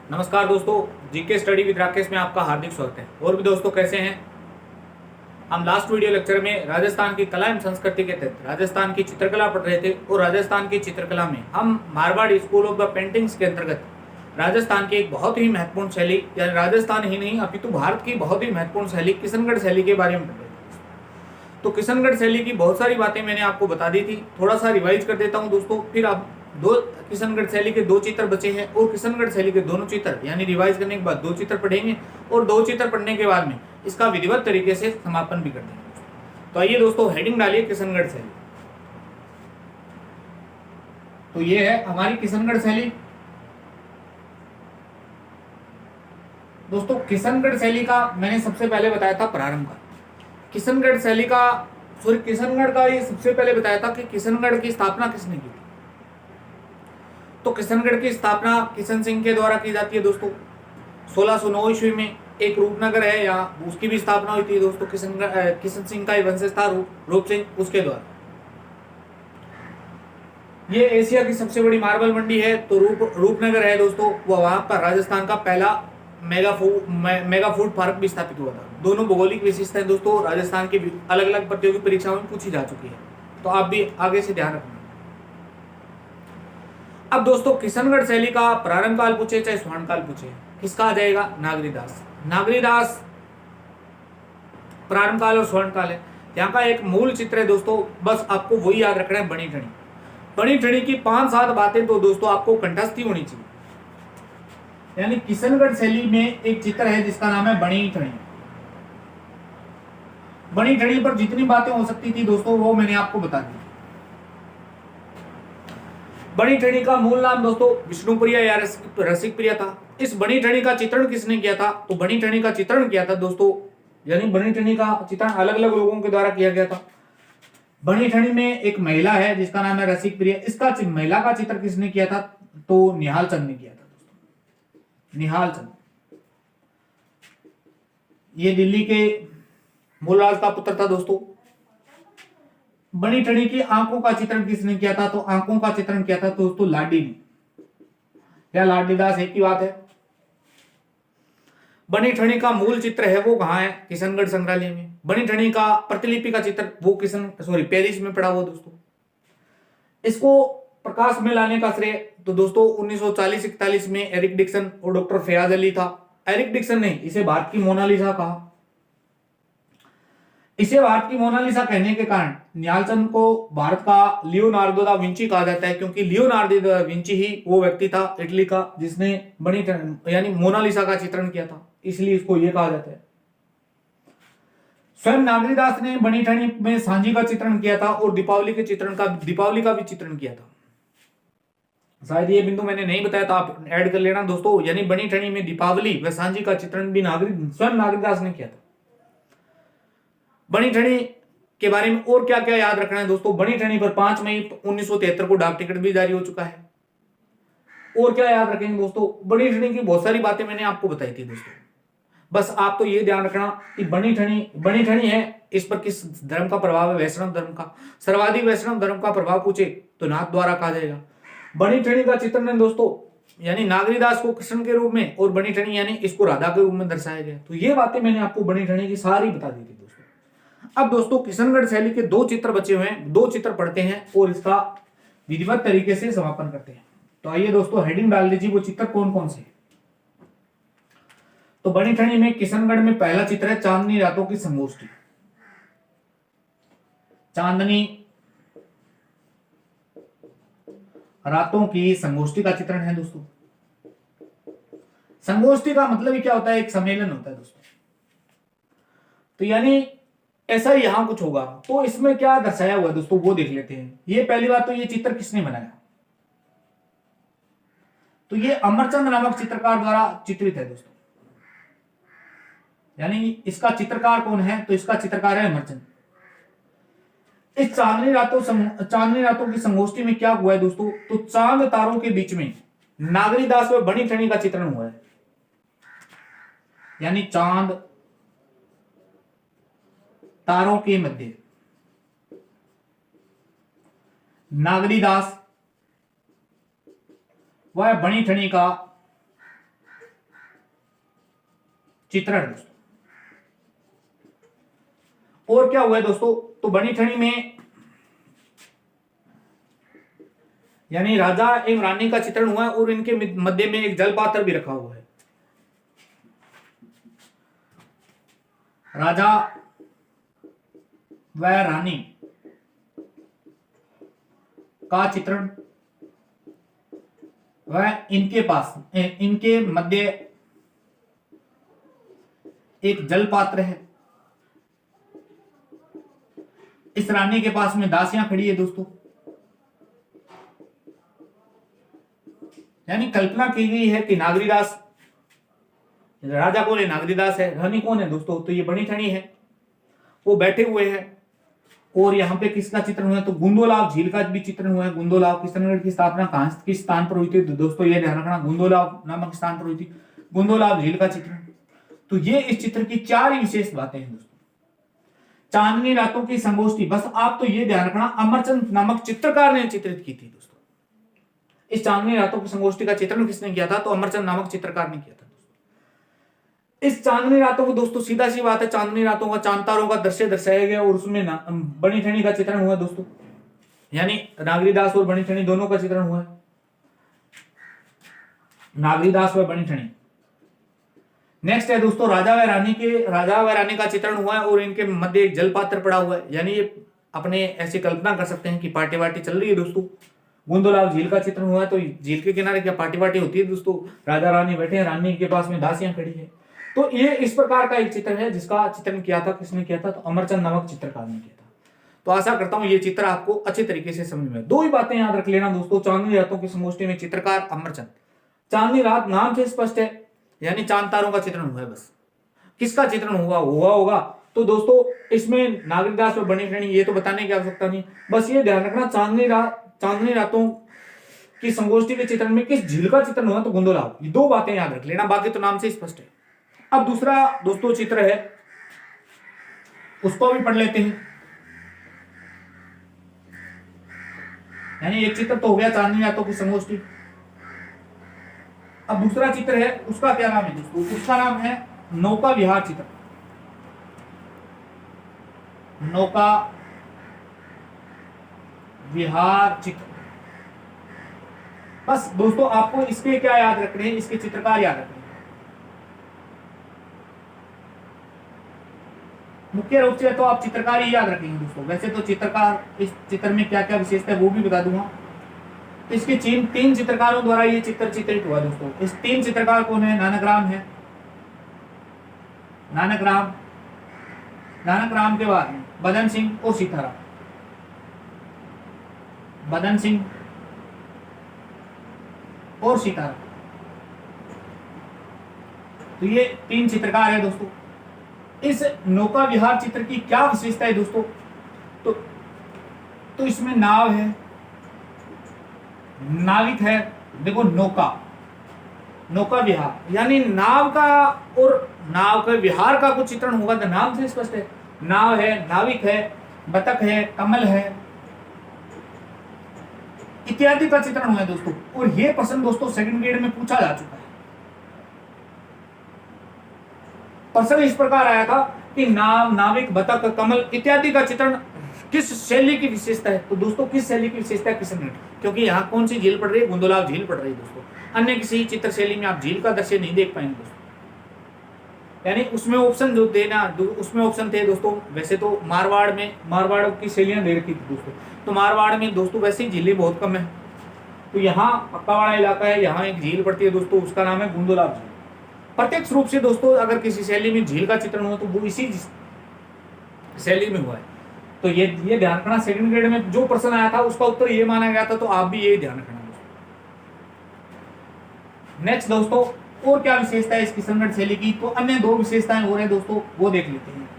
नमस्कार दोस्तों, GK study with Rakesh में आपका हार्दिक स्वागत है। और भी दोस्तों कैसे हैं? हम लास्ट वीडियो लेक्चर में राजस्थान की कला एवं संस्कृति के तहत राजस्थान की चित्रकला पढ़ रहे थे और राजस्थान की चित्रकला में हम Marwar school of the paintings के अंतर्गत राजस्थान की एक बहुत ही महत्वपूर्ण शैली, यानी राजस्थान ही नहीं अपितु भारत की बहुत ही महत्वपूर्ण शैली किशनगढ़ शैली के बारे में पढ़ रहे थे। तो किशनगढ़ शैली की बहुत सारी बातें मैंने आपको बता दी थी, थोड़ा सा रिवाइज कर देता हूँ दोस्तों। फिर आप दो किशनगढ़ शैली के दो चित्र बचे हैं और किशनगढ़ शैली के दोनों चित्र यानी रिवाइज करने के बाद दो चित्र पढ़ेंगे और दो चित्र पढ़ने के बाद में इसका विधिवत तरीके से समापन भी कर देंगे। तो आइए दोस्तों, हेडिंग डालिए किशनगढ़ शैली। तो ये है हमारी किशनगढ़ शैली। दोस्तों किशनगढ़ शैली का मैंने सबसे पहले बताया था प्रारंभ का। किशनगढ़ शैली का किशनगढ़ का ये सबसे पहले बताया था कि किशनगढ़ की स्थापना किसने की थी। तो किशनगढ़ की स्थापना किशन सिंह के द्वारा की जाती है दोस्तों। 1609 ईस्वी में एक रूपनगर है, यहाँ उसकी भी स्थापना हुई थी दोस्तों। किशन सिंह का ही वंशज था रूप सिंह, उसके द्वारा। ये एशिया की सबसे बड़ी मार्बल मंडी है तो रूपनगर है दोस्तों, वो वहां पर राजस्थान का पहला मेगा फूड पार्क भी स्थापित हुआ था। दोनों भौगोलिक विशेषताएं दोस्तों राजस्थान की अलग अलग प्रतियोगी परीक्षाओं में पूछी जा चुकी है, तो आप भी आगे से ध्यान रखना। अब दोस्तों किशनगढ़ शैली का प्रारंभ काल पूछे चाहे स्वर्ण काल पूछे, किसका आ जाएगा? नागरीदास। नागरीदास प्रारंभ काल और स्वर्ण काल है। यहाँ का एक मूल चित्र है दोस्तों, बस आपको वही याद रखना है, बनी ठणी। बनी ठणी की 5-7 बातें तो दोस्तों आपको कंठस्थी होनी चाहिए। यानी किशनगढ़ शैली में एक चित्र है जिसका नाम है बनी ठणी। बनी ठणी पर जितनी बातें हो सकती थी दोस्तों वो मैंने आपको बता दी। बनी ठणी का मूल नाम दोस्तों विष्णुप्रिया या रसिकप्रिया था। इस बनी ठणी का चित्रण किसने किया था? तो बनी ठणी का चित्रण किया था दोस्तों, यानी बनी ठणी का चित्रण अलग अलग लोगों के द्वारा किया गया था। बनी ठणी में एक महिला है जिसका नाम है रसिकप्रिया। इसका महिला का चित्र किसने किया था? तो निहाल चंद ने किया था दोस्तों। निहाल चंद ये दिल्ली के मूलराज का पुत्र था दोस्तों। बनी ठणी की आंखों का चित्रण किसने किया था? तो आंखों का चित्रण किया था दोस्तों लाडी ने, या लाडीदास एक ही बात है। बनी ठणी का मूल चित्र है वो कहां है? किशनगढ़ संग्रहालय में। बनी ठणी का प्रतिलिपि का चित्र वो पेरिस में पड़ा हुआ दोस्तों। इसको प्रकाश में लाने का श्रेय तो दोस्तों 1940-41 में एरिक डिक्सन और डॉक्टर फयाज अली था। एरिक डिक्सन ने इसे भारत की मोनालिसा कहा। इसे भारत की मोनालिसा कहने के कारण निहालचंद को भारत का लियोनार्दो दा विंची कहा जाता है, क्योंकि लियोनार्दो दा विंची ही वो व्यक्ति था इटली का जिसने बनी यानी मोनालिसा का चित्रण किया था, इसलिए इसको ये कहा जाता है। स्वयं नागरीदास ने बनी ठणी में सांझी का चित्रण किया था और दीपावली का भी चित्रण किया था। शायद ये बिंदु मैंने नहीं बताया, तो आप ऐड कर लेना दोस्तों। यानी बनी ठणी में दीपावली व सांझी का चित्रण भी स्वयं नागरीदास ने किया था। बनी ठणी के बारे में और क्या क्या याद रखना है दोस्तों? बनी ठणी पर 5 मई 1973 को डाक टिकट भी जारी हो चुका है। और क्या याद रखेंगे दोस्तों? बनी ठणी की बहुत सारी बातें मैंने आपको बताई थी दोस्तों, बस आप तो ये ध्यान रखना कि बनी ठणी है, इस पर किस धर्म का प्रभाव है? वैष्णव धर्म का। सर्वाधिक वैष्णव धर्म का प्रभाव पूछे तो नाथ द्वारा कहा जाएगा। बनी ठणी का चित्रण है दोस्तों, यानी नागरीदास को कृष्ण के रूप में और बनी ठणी यानी इसको राधा के रूप में दर्शाया गया। तो ये बातें मैंने आपको बनी ठणी की सारी बता दी थी दोस्तों। अब दोस्तों किशनगढ़ शैली के दो चित्र बचे हुए हैं, दो चित्र पढ़ते हैं और इसका विधिवत तरीके से समापन करते हैं। तो आइए दोस्तों, हेडिंग डाल दीजिए वो चित्र कौन कौन से। तो बनी ठणी में किशनगढ़ में पहला चित्र है चांदनी रातों की संगोष्ठी। चांदनी रातों की संगोष्ठी का चित्रण है दोस्तों। संगोष्ठी का मतलब ही क्या होता है? एक सम्मेलन होता है दोस्तों। तो यानी ऐसा ही यहां कुछ होगा। तो इसमें क्या दर्शाया हुआ है दोस्तों वो देख लेते हैं। ये पहली बात तो ये चित्र किसने बनाया? तो ये अमरचंद नामक चित्रकार द्वारा चित्रित है दोस्तों। यानी इसका चित्रकार कौन है? तो इसका चित्रकार है अमरचंद। इस चांदनी रातों की संगोष्ठी में क्या हुआ है दोस्तों? तो चांद तारों के बीच में नागरीदास व बनी ठणी का चित्रण हुआ है। यानी चांद तारों के मध्य नागरीदास वह बनी ठणी का चित्रण दोस्तों। और क्या हुआ है दोस्तों, तो बनी ठनी में यानी राजा एवं रानी का चित्रण हुआ है और इनके मध्य में एक जलपात्र भी रखा हुआ है। राजा व रानी का चित्रण व इनके मध्य एक जल पात्र है। इस रानी के पास में दासियां खड़ी है दोस्तों, यानी कल्पना की गई है कि नागरीदास, राजा कौन है, नागरीदास है, रानी कौन है दोस्तों, तो ये बनी ठनी है, वो बैठे हुए हैं। और यहाँ पे किसका चित्रण हुआ है, तो गुंदोलाव झील का भी चित्रण हुआ है। गुंदोलाव किशनगढ़ की स्थापना कहां किस स्थान पर हुई थी, तो दोस्तों ये ध्यान रखना, गुंदोलाव नामक स्थान पर हुई थी। गुंदोलाव झील का चित्रण, तो ये इस चित्र की चार ही विशेष बातें हैं दोस्तों। चांदनी रातों की संगोष्ठी, बस आप तो ये ध्यान रखना अमरचंद नामक चित्रकार ने चित्रित की थी दोस्तों। इस चांदनी रातों की संगोष्ठी का चित्रण किसने किया था, तो अमरचंद नामक चित्रकार ने किया था। इस चांदनी रातों को दोस्तों सीधा सी बात है, चांदनी रातों का चांद तारों का दृश्य दर्शाया गया और उसमें बनी ठनी का चित्रण हुआ दोस्तों, यानी नागरीदास और बनी ठनी दोनों का चित्रण हुआ है। नागरीदास व बनी ठनी। नेक्स्ट है दोस्तों राजा व रानी का चित्रण हुआ है और इनके मध्य एक जल पात्र पड़ा हुआ है, यानी ये अपने ऐसी कल्पना कर सकते हैं कि पार्टी वार्टी चल रही है दोस्तों। गुंदोलाव झील का चित्रण हुआ है, तो झील के किनारे क्या पार्टी वार्टी होती है दोस्तों, राजा रानी बैठे हैं, रानी के पास में दासियां खड़ी है। तो ये इस प्रकार का एक चित्र है जिसका चित्रण किया था, किसने किया था, तो अमरचंद नामक चित्रकार ने किया था। तो आशा करता हूं ये चित्र आपको अच्छे तरीके से समझ में। दो ही बातें याद रख लेना दोस्तों, चांदनी रातों की संगोष्ठी में चित्रकार अमरचंद। चांदनी रात नाम से स्पष्ट है, यानी चांद तारों का चित्रण हुआ है। बस किसका चित्रण हुआ होगा, तो दोस्तों इसमें नागरीदास और बनी ठनी ये तो बताने की आवश्यकता नहीं, बस ये ध्यान रखना चांदनी रातों की संगोष्ठी के चित्रण में किस झील का चित्रण हुआ, तो गुंदोलाव। ये दो बातें याद रख लेना, बाकी तो नाम से स्पष्ट है। अब दूसरा दोस्तों चित्र है, उसको भी पढ़ लेते हैं। यानी एक चित्र तो हो गया चांदनी रातों की संगोष्ठी। अब दूसरा चित्र है, उसका क्या नाम है दोस्तों, उसका नाम है नौका विहार चित्र। नौका विहार चित्र। बस दोस्तों आपको इसके क्या याद रखने हैं, इसके चित्रकार याद रखने हैं। मुख्य रूप से तो आप चित्रकार ही याद रखेंगे दोस्तों, वैसे तो चित्रकार इस चित्र में क्या क्या विशेषता है वो भी बता दूंगा। इसके तीन चित्रकारों द्वारा ये चित्र चित्रित हुआ दोस्तों। इस तीन चित्रकार कौन है, नानकराम है, नानकराम के बाद में बदन सिंह और सीताराम। बदन सिंह और सीताराम, तो ये तीन चित्रकार है दोस्तों। इस नौका विहार चित्र की क्या विशेषता है दोस्तों, तो इसमें नाव है, नाविक है। देखो नौका विहार, यानी नाव का और नाव के विहार का कुछ चित्रण होगा, तो नाम से स्पष्ट है। नाव है, नाविक है, बतख है, कमल है इत्यादि का चित्रण हुआ है दोस्तों। और यह प्रश्न दोस्तों सेकंड ग्रेड में पूछा जा चुका है। प्रश्न इस प्रकार आया था कि नाव, नाविक, बतख, कमल इत्यादि का चित्रण किस शैली की विशेषता है, तो दोस्तों किस शैली की विशेषता है, किशनगढ़, क्योंकि यहाँ कौन सी झील पड़ रही है, गुंदोलाव झील पड़ रही है दोस्तों। अन्य किसी चित्र शैली में आप झील का दृश्य नहीं देख पाएंगे दोस्तों। यानी उसमें ऑप्शन जो देना, उसमें ऑप्शन थे दोस्तों, वैसे तो मारवाड़ की शैलियां दे रखी थी दोस्तों। तो मारवाड़ में दोस्तों वैसे ही झीलें बहुत कम है, तो यहाँ पक्कावाड़ा इलाका है, यहाँ एक झील पड़ती है दोस्तों, उसका नाम है गुंदोलाव झील। प्रत्यक्ष रूप से दोस्तों अगर किसी शैली में झील का चित्रण हुआ तो वो इसी शैली में हुआ है। तो ये ध्यान रखना, सेकंड ग्रेड में जो प्रश्न आया था उसका उत्तर ये माना गया था, तो आप भी ये ध्यान रखना दोस्तों। नेक्स्ट दोस्तों, और क्या विशेषता है इस किशनगढ़ शैली की, तो अन्य दो विशेषताएं और है दोस्तों, वो देख लेते हैं।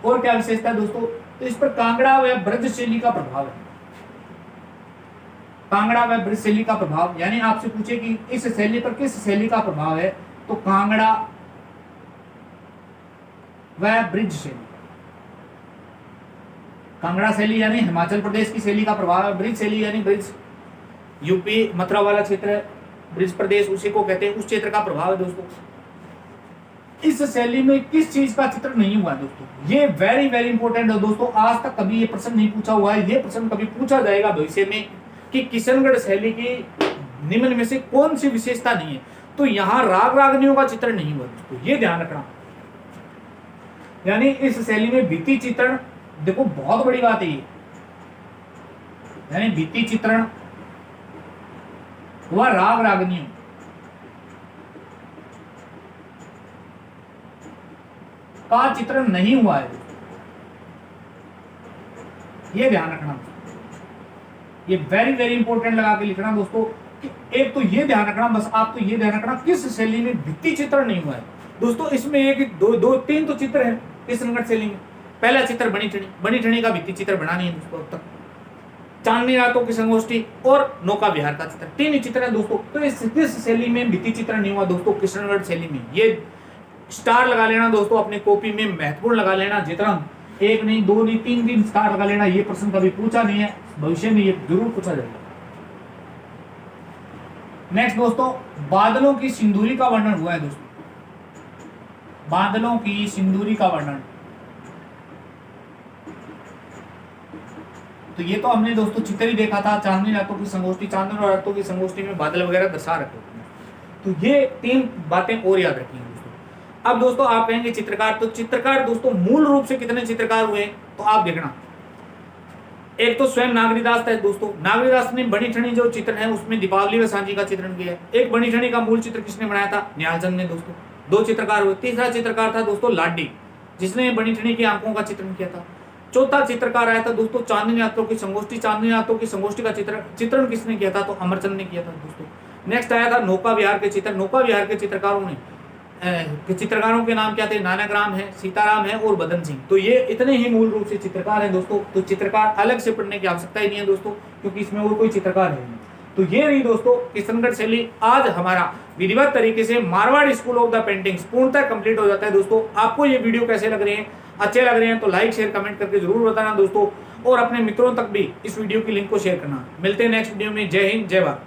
और क्या विशेषता है दोस्तों, तो इस पर कांगड़ा व ब्रज शैली का प्रभाव है। कांगड़ा व ब्रज शैली का प्रभाव, यानी आपसे पूछे कि इस शैली पर किस शैली का प्रभाव है, तो कांगड़ा व ब्रिज शैली। कांगड़ा शैली यानी हिमाचल प्रदेश की शैली का प्रभाव है। ब्रिज शैली यानी ब्रिज यूपी मथुरा वाला क्षेत्र है, ब्रिज प्रदेश उसी को कहते हैं, उस क्षेत्र का प्रभाव है दोस्तों। इस शैली में किस चीज का चित्रण नहीं हुआ है दोस्तों? ये वेरी वेरी इंपॉर्टेंट है दोस्तों। आज तक कभी ये प्रश्न नहीं पूछा हुआ है, ये प्रश्न कभी पूछा जाएगा भविष्य में कि किशनगढ़ शैली की निम्न में से कौन सी विशेषता नहीं है। तो यहां राग रागनियों का चित्रण नहीं हुआ दोस्तों, ये ध्यान रखना। यानी इस शैली में भित्ति चित्रण, देखो बहुत बड़ी बात है ये, यानी भित्ति चित्रण हुआ राग रागनियों का चित्रण नहीं हुआ है, ये ध्यान रखना। ये वेरी वेरी इंपॉर्टेंट लगा के लिखना दोस्तों कि एक तो ये ध्यान रखना, बस आप तो ये ध्यान रखना किस शैली में भित्ति चित्रण नहीं हुआ है दोस्तों। इसमें एक दो तीन तो चित्र है किशनगढ़ शैली में। पहला चित्र बनी ठनी का भित्ति चित्र बना नहीं है दोस्तों अब तक। चांदनी रातों की संगोष्ठी और नौका विहार का चित्र, तीन ही चित्र है दोस्तों। तो इस शैली में भित्ति चित्रण नहीं हुआ दोस्तों किशनगढ़ शैली में। ये स्टार लगा लेना दोस्तों अपनी कॉपी में, महत्वपूर्ण लगा लेना। जितना एक नहीं, दो नहीं, तीन स्टार लगा लेना। ये प्रश्न कभी पूछा नहीं है, भविष्य में ये जरूर पूछा जाएगा। नेक्स्ट दोस्तों, बादलों की सिंदूरी का वर्णन हुआ है दोस्तों। बादलों की सिंदूरी का वर्णन, तो ये तो हमने दोस्तों चित्र ही देखा था, चांदनी रातों की संगोष्ठी। चांदनी रातों की संगोष्ठी में बादल वगैरह दर्शा रखे होते हैं। तो ये तीन बातें और याद रखिए दोस्तों। अब दोस्तों आप कहेंगे चित्रकार, तो चित्रकार दोस्तों मूल रूप से कितने चित्रकार हुए, तो आप देखना। एक तो स्वयं नागरीदास है दोस्तों। नागरीदास ने बनी ठनी जो चित्र है उसमें दीपावली व सांझी का चित्रण किया है। एक बनी ठनी का मूल चित्र किसने बनाया था, निहालचंद ने दोस्तों। दो चित्रकार हुए। तीसरा चित्रकार था दोस्तों लाडी, जिसने बनी ठनी की आंखों का चित्रण किया था। चौथा चित्रकार आया था दोस्तों चांदनी रातों की संगोष्ठी। चांदनी रातों की संगोष्ठी का चित्रण किसने किया था, तो अमरचंद ने किया था दोस्तों। नेक्स्ट आया था नौका विहार के चित्र। नौका विहार के चित्रकारों के नाम क्या थे, नानक राम है, सीताराम है और बदन सिंह। तो ये इतने ही मूल रूप से चित्रकार हैं दोस्तों। तो चित्रकार अलग से पढ़ने की आवश्यकता ही नहीं है दोस्तों, क्योंकि इसमें और कोई चित्रकार है नहीं। तो ये रही दोस्तों किशनगढ़ शैली। आज हमारा विधिवत तरीके से Marwar school of the paintings पूर्णतः कंप्लीट हो जाता है दोस्तों। आपको ये वीडियो कैसे लग रहे हैं, अच्छे लग रहे हैं तो लाइक शेयर कमेंट करके जरूर बताना दोस्तों, और अपने मित्रों तक भी इस वीडियो की लिंक को शेयर करना। मिलते हैं नेक्स्ट वीडियो में। जय हिंद, जय भारत।